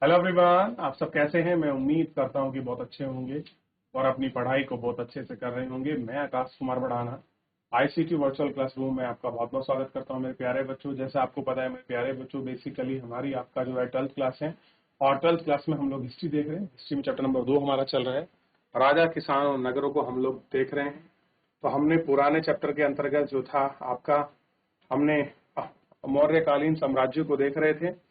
Hello everyone, आप सब कैसे हैं? मैं उम्मीद करता हूं कि बहुत अच्छे होंगे और अपनी पढ़ाई को बहुत अच्छे से कर रहे होंगे। मैं आकाश कुमार बढ़ाना आईसीटी वर्चुअल क्लासरूम में आपका बहुत बहुत स्वागत करता हूं मेरे प्यारे बच्चों। जैसे आपको पता है मेरे प्यारे बच्चों, बेसिकली हमारी आपका जो है 12th क्लास है और 12th क्लास में हम लोग हिस्ट्री देख रहे हैं। हिस्ट्री में चैप्टर नंबर 2 हमारा चल रहा है। राजा, किसान और नगरों को हम लोग देख रहे हैं। तो हमने पुराने चैप्टर के अंतर्गत जो था आपका, हमने मौर्यकालीन साम्राज्य को देख रहे थे।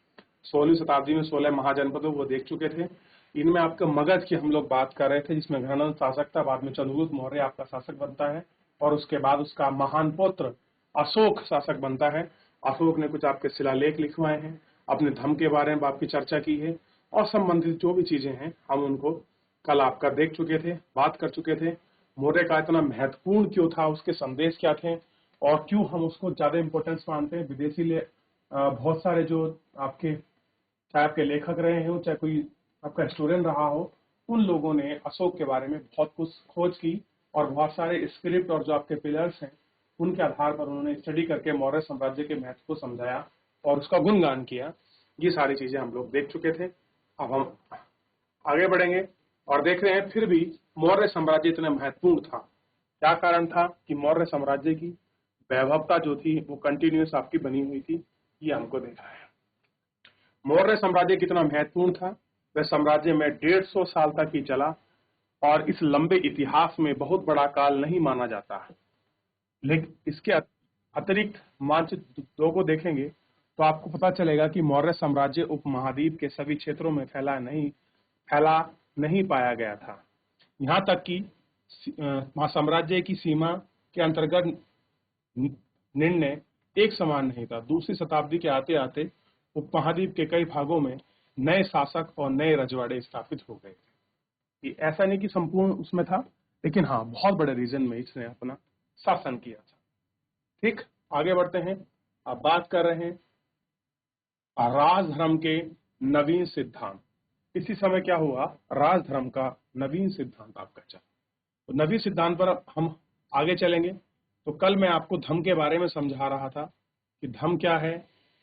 16वीं शताब्दी में 16 महाजनपदों को देख चुके थे। इनमें आपका मगध की हम लोग बात कर रहे थे, जिसमें घनानंद शासक था। बाद में चंद्रगुप्त मौर्य आपका शासक बनता है और उसके बाद उसका महान पुत्र अशोक शासक बनता है। अशोक ने कुछ आपके शिलालेख लिखवाए हैं, अपने धर्म के बारे में आपकी चर्चा की है और संबंधित जो भी चीजें हैं हम उनको कल आपका देख चुके थे, बात कर चुके थे। मौर्य का इतना महत्वपूर्ण क्यों था, उसके संदेश क्या थे और क्यों हम उसको ज्यादा इंपॉर्टेंस मानते हैं। विदेशी बहुत सारे जो आपके, चाहे आपके लेखक रहे हो चाहे कोई आपका स्टूडेंट रहा हो, उन लोगों ने अशोक के बारे में बहुत कुछ खोज की और बहुत सारे स्क्रिप्ट और जो आपके पिलर्स हैं उनके आधार पर उन्होंने स्टडी करके मौर्य साम्राज्य के महत्व को समझाया और उसका गुणगान किया। ये सारी चीजें हम लोग देख चुके थे। अब हम आगे बढ़ेंगे और देख रहे हैं फिर भी मौर्य साम्राज्य इतना महत्वपूर्ण था। क्या कारण था कि मौर्य साम्राज्य की वैभवता जो थी वो कंटिन्यूस आपकी बनी हुई थी, ये हमको देखा है। मौर्य साम्राज्य कितना महत्वपूर्ण था, वह साम्राज्य में 150 साल तक ही चला और इस लंबे इतिहास में बहुत बड़ा काल नहीं माना जाता है। लेकिन इसके अतिरिक्त मानचित्र 2 को देखेंगे तो आपको पता चलेगा कि मौर्य साम्राज्य उपमहाद्वीप के सभी क्षेत्रों में फैला नहीं पाया गया था। यहाँ तक कि साम्राज्य की सीमा के अंतर्गत निर्णय एक समान नहीं था। दूसरी शताब्दी के आते आते उपमहाद्वीप के कई भागों में नए शासक और नए रजवाड़े स्थापित हो गए थे। ऐसा नहीं कि संपूर्ण उसमें था, लेकिन हाँ, बहुत बड़े रीजन में इसने अपना शासन किया था। ठीक, आगे बढ़ते हैं। अब बात कर रहे हैं राजधर्म के नवीन सिद्धांत। इसी समय क्या हुआ, राजधर्म का नवीन सिद्धांत आपका चला। तो नवीन सिद्धांत पर हम आगे चलेंगे। तो कल मैं आपको धर्म के बारे में समझा रहा था कि धर्म क्या है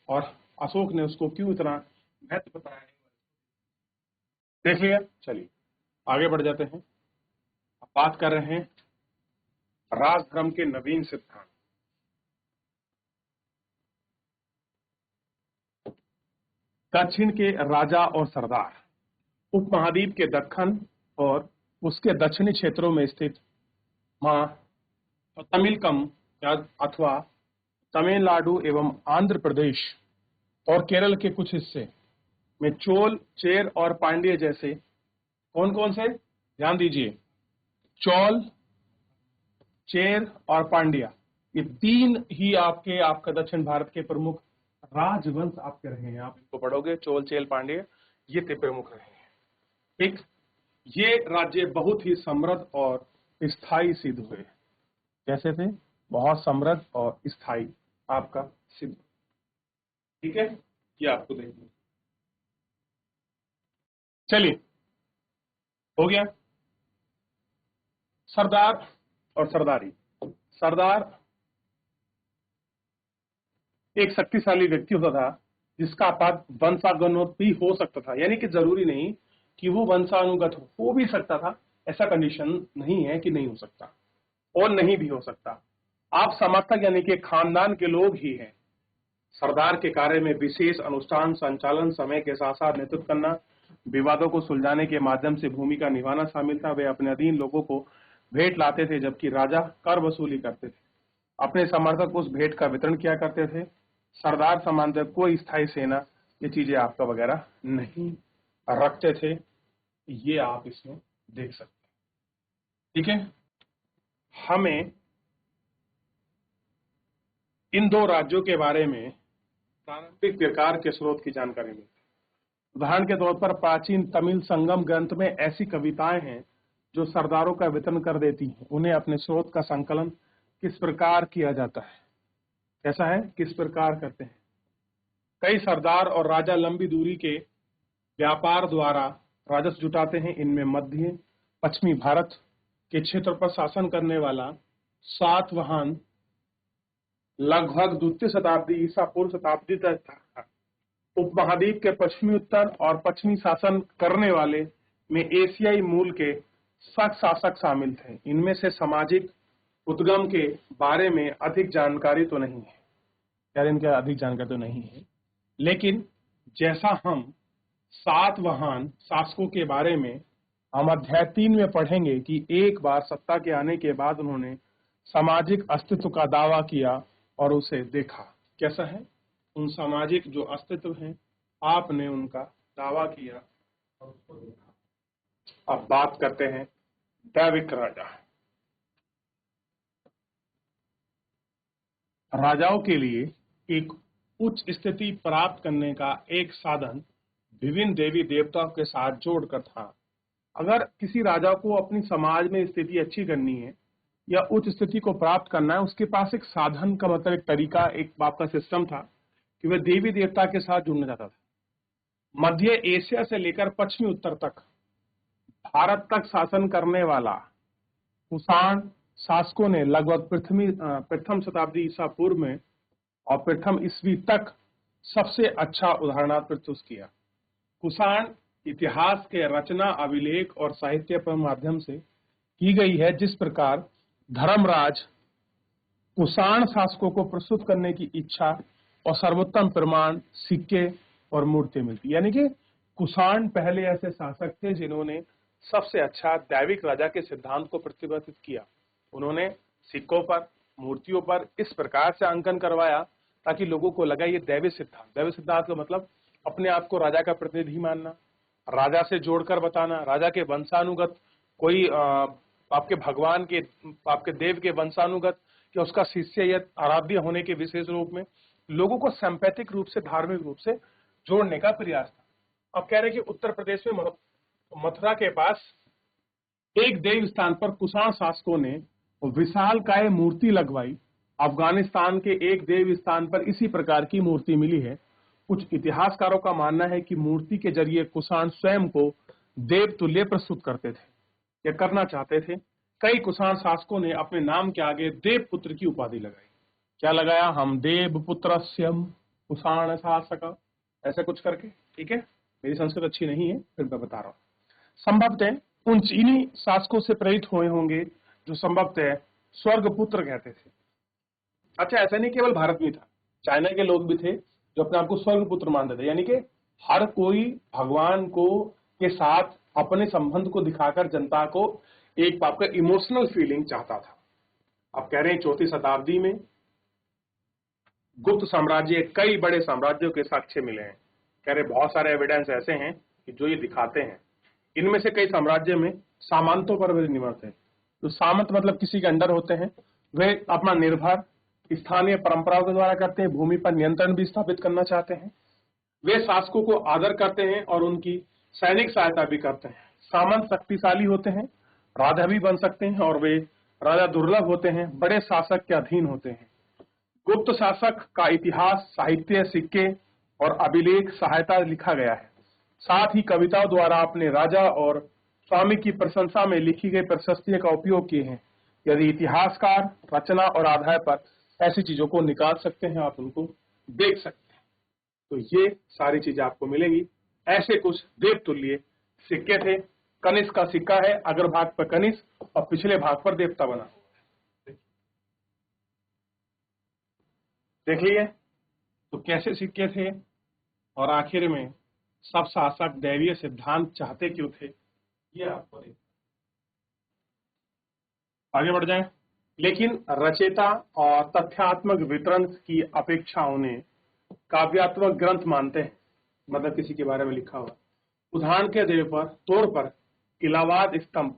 और अशोक ने उसको क्यों इतना महत्व बताया। देख लिया, चलिए आगे बढ़ जाते हैं। बात कर रहे हैं राजधर्म के नवीन सिद्धांत। दक्षिण के राजा और सरदार उपमहाद्वीप के दक्षिण और उसके दक्षिणी क्षेत्रों में स्थित मां तमिलकम अथवा तमिलनाडु एवं आंध्र प्रदेश और केरल के कुछ हिस्से में चोल, चेर और पांड्य जैसे, कौन कौन से, ध्यान दीजिए, चोल, चेर और पांड्या, ये 3 ही आपका दक्षिण भारत के प्रमुख राजवंश आपके रहे हैं। आप इनको पढ़ोगे, चोल, चेल, पांड्य, ये प्रमुख रहे हैं। ठीक, ये राज्य बहुत ही समृद्ध और स्थायी सिद्ध हुए। कैसे थे? बहुत समृद्ध और स्थायी आपका सिद्ध। ठीक है, ये आपको देखिए। चलिए, हो गया। सरदार और सरदारी। सरदार एक शक्तिशाली व्यक्ति होता था जिसका पद वंशानुगत भी हो सकता था, यानी कि जरूरी नहीं कि वो वंशानुगत हो भी सकता था, ऐसा कंडीशन नहीं है कि नहीं हो सकता और नहीं भी हो सकता। आप समर्थक यानी कि खानदान के लोग ही हैं। सरदार के कार्य में विशेष अनुष्ठान संचालन, समय के साथ साथ नेतृत्व करना, विवादों को सुलझाने के माध्यम से भूमिका निभाना शामिल था। वे अपने अधीन लोगों को भेंट लाते थे, जबकि राजा कर वसूली करते थे। अपने समर्थक उस भेंट का वितरण किया करते थे। सरदार समांतर कोई स्थायी सेना ये चीजें आपका वगैरह नहीं रखते थे। ये आप इसमें देख सकते हैं। ठीक है, हमें इन 2 राज्यों के बारे में प्रारंभिक प्रकार के स्रोत की जानकारी मिलती है। उदाहरण के तौर पर प्राचीन तमिल संगम ग्रंथ में ऐसी कविताएं हैं जो सरदारों का वितरण कर देती हैं। उन्हें अपने स्रोत का संकलन किस प्रकार किया जाता है, कैसा है, किस प्रकार करते हैं। कई सरदार और राजा लंबी दूरी के व्यापार द्वारा राजस्व जुटाते हैं। इनमें मध्य पश्चिमी भारत के क्षेत्र पर शासन करने वाला सातवाहन लगभग 2वीं शताब्दी ईसा पूर्व शताब्दी तक था। उपमहाद्वीप के पश्चिमी उत्तर और पश्चिमी शासन करने वाले में एशियाई मूल के शक शासक शामिल थे। इनमें से सामाजिक उद्गम के बारे में अधिक जानकारी तो नहीं है, यार इनके अधिक जानकारी तो नहीं है, लेकिन जैसा हम सातवाहन शासकों के बारे में हम अध्याय 3 में पढ़ेंगे कि एक बार सत्ता के आने के बाद उन्होंने सामाजिक अस्तित्व का दावा किया और उसे देखा। कैसा है? उन सामाजिक जो अस्तित्व हैं, आपने उनका दावा किया और उसको देखा। अब बात करते हैं दैविक राजा। राजाओं के लिए एक उच्च स्थिति प्राप्त करने का एक साधन विभिन्न देवी देवताओं के साथ जोड़कर था। अगर किसी राजा को अपनी समाज में स्थिति अच्छी करनी है या उच्च स्थिति को प्राप्त करना है, उसके पास एक साधन का मतलब एक तरीका, एक बाप का सिस्टम था कि वह देवी देवता के साथ जुड़ना चाहता था। मध्य एशिया से लेकर पश्चिमी उत्तर तक भारत तक शासन करने वाला कुषाण शासकों ने लगभग प्रथम शताब्दी ईसा पूर्व में और प्रथम ईस्वी तक सबसे अच्छा उदाहरणार्थ प्रस्तुत किया। कुषाण इतिहास के रचना, अभिलेख और साहित्य पर माध्यम से की गई है। जिस प्रकार धर्मराज कुषाण शासकों को प्रस्तुत करने की इच्छा और सर्वोत्तम प्रमाण सिक्के और मूर्ति मिलती, यानी कि कुषाण पहले ऐसे शासक थे जिन्होंने सबसे अच्छा दैविक राजा के सिद्धांत को प्रतिपादित किया। उन्होंने सिक्कों पर, मूर्तियों पर इस प्रकार से अंकन करवाया ताकि लोगों को लगा ये दैवी सिद्धांत। दैवी सिद्धांत का मतलब अपने आप को राजा का प्रतिनिधि मानना, राजा से जोड़कर बताना, राजा के वंशानुगत कोई आपके भगवान के, आपके देव के वंशानुगत या उसका शिष्य या आराध्य होने के विशेष रूप में लोगों को सैंपैथिक रूप से, धार्मिक रूप से जोड़ने का प्रयास था। अब कह रहे कि उत्तर प्रदेश में मथुरा के पास एक देव स्थान पर कुषाण शासकों ने विशालकाय मूर्ति लगवाई। अफगानिस्तान के एक देव स्थान पर इसी प्रकार की मूर्ति मिली है। कुछ इतिहासकारों का मानना है कि मूर्ति के जरिए कुषाण स्वयं को देव तुल्य प्रस्तुत करते थे या करना चाहते थे। कई कुषाण शासकों ने अपने नाम के आगे देव पुत्र की उपाधि लगाई। क्या लगाया? हम देव पुत्रस्यम कुषाण शासक, ऐसे कुछ करके। ठीक है, मेरी संस्कृत अच्छी नहीं है, फिर मैं बता रहा हूँ। संभवतः उन चीनी शासकों से प्रेरित हुए होंगे जो संभवतः स्वर्ग पुत्र कहते थे। अच्छा, ऐसा नहीं केवल भारत में था, चाइना के लोग भी थे जो अपने आप को स्वर्ग पुत्र मानते थे, यानी कि हर कोई भगवान को के साथ अपने संबंध को दिखाकर जनता को एक आपका इमोशनल फीलिंग चाहता था। अब कह रहे हैं 4वीं शताब्दी में गुप्त साम्राज्य, कई बड़े साम्राज्यों के साक्ष्य मिले हैं। कह रहे बहुत सारे एविडेंस ऐसे हैं कि जो ये दिखाते हैं। इनमें से कई साम्राज्य में सामंतों पर भी निर्भर थे। तो सामंत मतलब किसी के अंडर होते हैं, वे अपना निर्भर स्थानीय परंपराओं के द्वारा करते हैं, भूमि पर नियंत्रण भी स्थापित करना चाहते हैं। वे शासकों को आदर करते हैं और उनकी सैनिक सहायता भी करते हैं। सामंत शक्तिशाली होते हैं, राजा भी बन सकते हैं और वे राजा दुर्लभ होते हैं, बड़े शासक के अधीन होते हैं। गुप्त शासक का इतिहास, साहित्य, सिक्के और अभिलेख सहायता लिखा गया है। साथ ही कविताओं द्वारा अपने राजा और स्वामी की प्रशंसा में लिखी गई प्रशस्तियों का उपयोग किए हैं। यदि इतिहासकार रचना और आधार पर ऐसी चीजों को निकाल सकते हैं, आप उनको देख सकते हैं। तो ये सारी चीजें आपको मिलेंगी। ऐसे कुछ देवतुल्य सिक्के थे। कनिष्क का सिक्का है, अग्र भाग पर कनिष्क और पिछले भाग पर देवता बना। देखिए तो कैसे सिक्के थे और आखिर में सब शासक दैवीय सिद्धांत चाहते क्यों थे, ये आपको देख। आगे बढ़ जाएं। लेकिन रचयिता और तथ्यात्मक वितरण की अपेक्षा उन्हें काव्यात्मक ग्रंथ मानते हैं, मतलब किसी के बारे में लिखा हुआ। उदाहरण के तौर पर इलाहाबाद स्तंभ,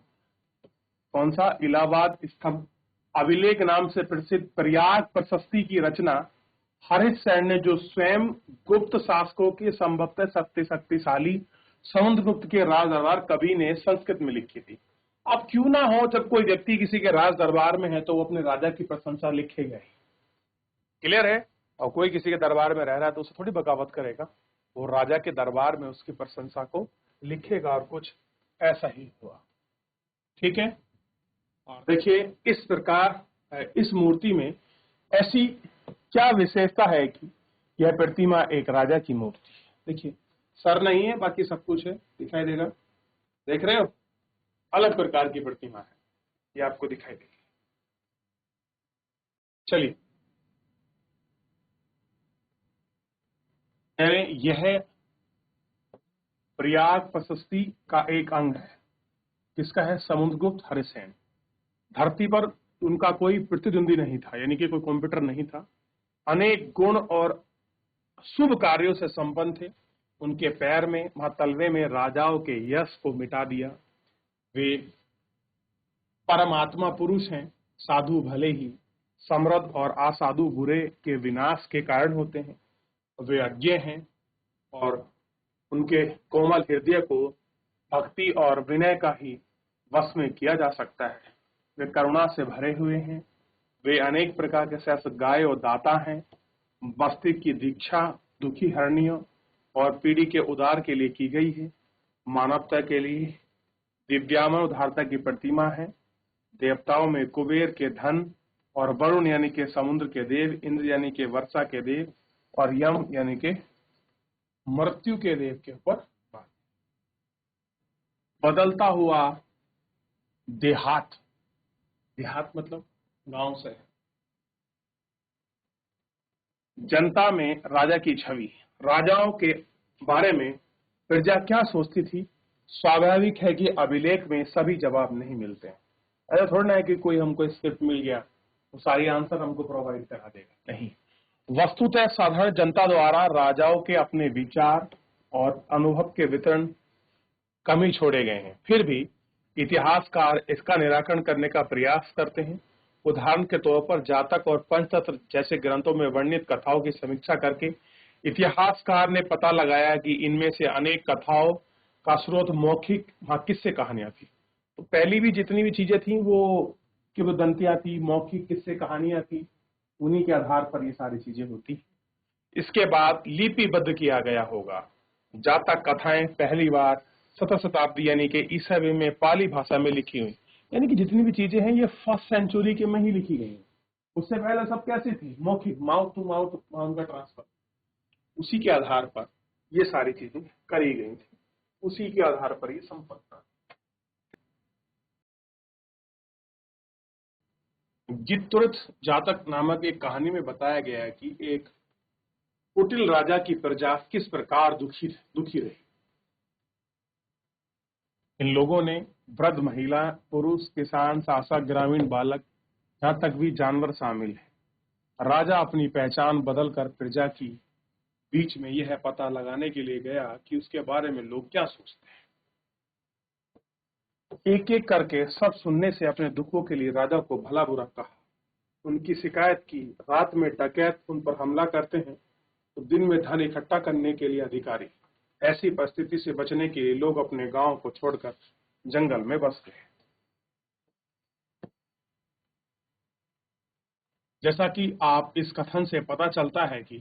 कौन सा? इलाहाबाद स्तंभ अभिलेख नाम से प्रसिद्ध प्रयाग प्रशस्ति की रचना हरीश सेन ने, जो स्वयं गुप्त शासकों के संभवतः शक्तिशाली समुद्रगुप्त के राज दरबार कवि ने संस्कृत में लिखी थी। अब क्यों ना हो, जब कोई व्यक्ति किसी के राज दरबार में है तो वो अपने राजा की प्रशंसा लिखेगा ही। क्लियर है? और कोई किसी के दरबार में रह रहा है तो उसे थोड़ी बगावत करेगा, वो राजा के दरबार में उसकी प्रशंसा को लिखेगा। और कुछ ऐसा ही हुआ। ठीक है, और देखिए इस प्रकार इस मूर्ति में ऐसी क्या विशेषता है कि यह प्रतिमा एक राजा की मूर्ति है। देखिए सर नहीं है, बाकी सब कुछ है, दिखाई दे रहा, देख रहे हो, अलग प्रकार की प्रतिमा है, ये आपको दिखाई देगी। चलिए, यह प्रयाग प्रशस्ति का एक अंग है। किसका है? समुद्रगुप्त हरिसेन। धरती पर उनका कोई प्रतिद्वंदी नहीं था, यानी कि कोई कंप्यूटर नहीं था। अनेक गुण और शुभ कार्यों से संपन्न थे। उनके पैर में, वहां तलवे में राजाओं के यश को मिटा दिया। वे परमात्मा पुरुष हैं। साधु भले ही समृद्ध और असाधु बुरे के विनाश के कारण होते हैं। वे अज्ञ हैं और उनके कोमल हृदय को भक्ति और विनय का ही वश में किया जा सकता है। वे करुणा से भरे हुए हैं। वे अनेक प्रकार के शास्त्र गाय और दाता हैं। मस्तिष्क की दीक्षा दुखी हरणियों और पीढ़ी के उद्धार के लिए की गई है। मानवता के लिए दिव्यामय उदारता की प्रतिमा है। देवताओं में कुबेर के धन और वरुण यानी के समुद्र के देव, इंद्र यानी के वर्षा के देव और यम यानी के मृत्यु के देव के ऊपर बदलता हुआ देहात, देहात मतलब गांव से, जनता में राजा की छवि। राजाओं के बारे में प्रजा क्या सोचती थी? स्वाभाविक है कि अभिलेख में सभी जवाब नहीं मिलते हैं। ऐसा थोड़ा ना है कि कोई हमको स्क्रिप्ट मिल गया वो सारी आंसर हमको प्रोवाइड करा देगा, नहीं। वस्तुतः साधारण जनता द्वारा राजाओं के अपने विचार और अनुभव के वितरण कम ही छोड़े गए हैं। फिर भी इतिहासकार इसका निराकरण करने का प्रयास करते हैं। उदाहरण के तौर पर जातक और पंचतंत्र जैसे ग्रंथों में वर्णित कथाओं की समीक्षा करके इतिहासकार ने पता लगाया कि इनमें से अनेक कथाओं का स्रोत मौखिक किस्से कहानियां थी। तो पहली भी जितनी भी चीजें थी वो किंवदंतियां थी, मौखिक किस्से कहानियां थी, उन्हीं के आधार पर ये सारी चीजें होती। इसके बाद लिपिबद्ध किया गया होगा। जातक कथाएं पहली बार 17वीं शताब्दी यानी कि ईसावी में पाली भाषा में लिखी हुई, यानी कि जितनी भी चीजें हैं ये फर्स्ट सेंचुरी के में ही लिखी गई हैं। उससे पहले सब कैसी थी? मौखिक, माउथ टू माउथ उनका ट्रांसफर, उसी के आधार पर ये सारी चीजें करी गई थी, उसी के आधार पर ये संपन्न था। जितुरथ जातक नामक एक कहानी में बताया गया है कि एक कुटिल राजा की प्रजा किस प्रकार दुखी रही। इन लोगों ने वृद्ध महिला, पुरुष, किसान, शासक, ग्रामीण, बालक, यहाँ तक भी जानवर शामिल है। राजा अपनी पहचान बदलकर प्रजा की बीच में यह पता लगाने के लिए गया कि उसके बारे में लोग क्या सोचते हैं। एक एक करके सब सुनने से अपने दुखों के लिए राजा को भला बुरा कहा, उनकी शिकायत की। रात में डकैत उन पर हमला करते हैं तो दिन में धन इकट्ठा करने के लिए अधिकारी। ऐसी परिस्थिति से बचने के लिए लोग अपने गांव को छोड़कर जंगल में बस गए। जैसा कि आप इस कथन से पता चलता है कि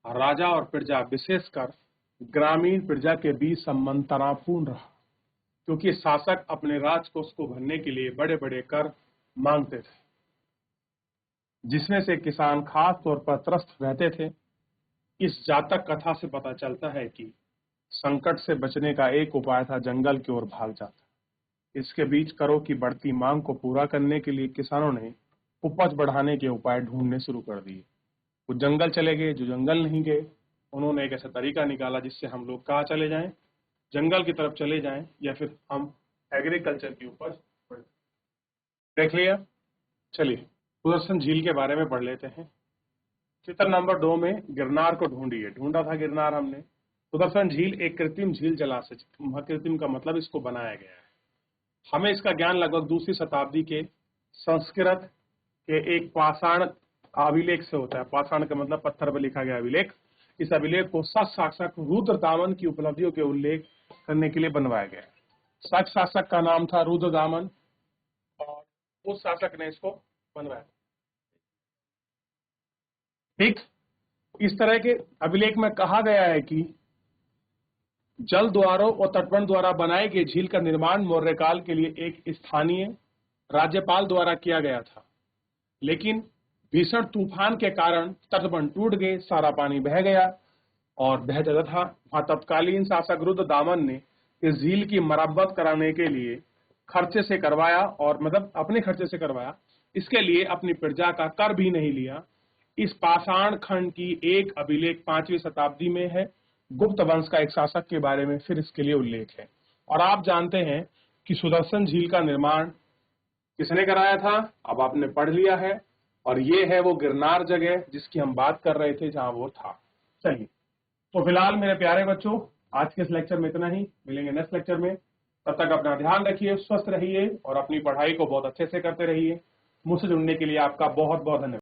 राजा और प्रजा, विशेषकर ग्रामीण प्रजा के बीच संबंध तनावपूर्ण रहा, क्योंकि शासक अपने राजकोष को भरने के लिए बड़े बड़े कर मांगते थे, जिसमें से किसान खास तौर पर त्रस्त रहते थे। इस जातक कथा से पता चलता है कि संकट से बचने का एक उपाय था जंगल की ओर भाग जाता। इसके बीच करों की बढ़ती मांग को पूरा करने के लिए किसानों ने उपज बढ़ाने के उपाय ढूंढने शुरू कर दिए। वो जंगल चले गए, जो जंगल नहीं गए उन्होंने एक ऐसा तरीका निकाला जिससे हम लोग कहाँ चले जाएं, जंगल की तरफ चले जाएं, या फिर हम एग्रीकल्चर की उपज देख लिया। चलिए सुदर्शन झील के बारे में पढ़ लेते हैं। चित्र नंबर 2 में गिरनार को ढूंढिए। ढूंढा था गिरनार हमने। सुदर्शन झील एक कृत्रिम झील जलाशय, कृत्रिम का मतलब इसको बनाया गया है। हमें इसका ज्ञान लगभग 2वीं शताब्दी के संस्कृत के एक पाषाण अभिलेख से होता है। पाषाण का मतलब पत्थर पर लिखा गया अभिलेख। इस अभिलेख को सच शासक रुद्रदामन की उपलब्धियों के उल्लेख करने के लिए बनवाया गया है। सच शासक का नाम था रुद्रदामन और उस शासक ने इसको बनवाया। ठीक इस तरह के अभिलेख में कहा गया है कि जल द्वारों और तटबंध द्वारा बनाए गए झील का निर्माण मौर्य काल के लिए एक स्थानीय राज्यपाल द्वारा किया गया था, लेकिन भीषण तूफान के कारण तटबंध टूट गए, सारा पानी बह गया। और बह जाता था। वहां तत्कालीन शासक रुद्रदामन ने इस झील की मरम्मत कराने के लिए खर्चे से करवाया, और मतलब अपने खर्चे से करवाया। इसके लिए अपनी प्रजा का कर भी नहीं लिया। इस पाषाण खंड की एक अभिलेख 5वीं शताब्दी में है। गुप्त वंश का एक शासक के बारे में फिर इसके लिए उल्लेख है। और आप जानते हैं कि सुदर्शन झील का निर्माण किसने कराया था, अब आपने पढ़ लिया है। और ये है वो गिरनार जगह जिसकी हम बात कर रहे थे, जहां वो था। चलिए, तो फिलहाल मेरे प्यारे बच्चों, आज के इस लेक्चर में इतना ही। मिलेंगे नेक्स्ट लेक्चर में। तब तक अपना ध्यान रखिए, स्वस्थ रहिए और अपनी पढ़ाई को बहुत अच्छे से करते रहिए। मुझसे जुड़ने के लिए आपका बहुत बहुत धन्यवाद।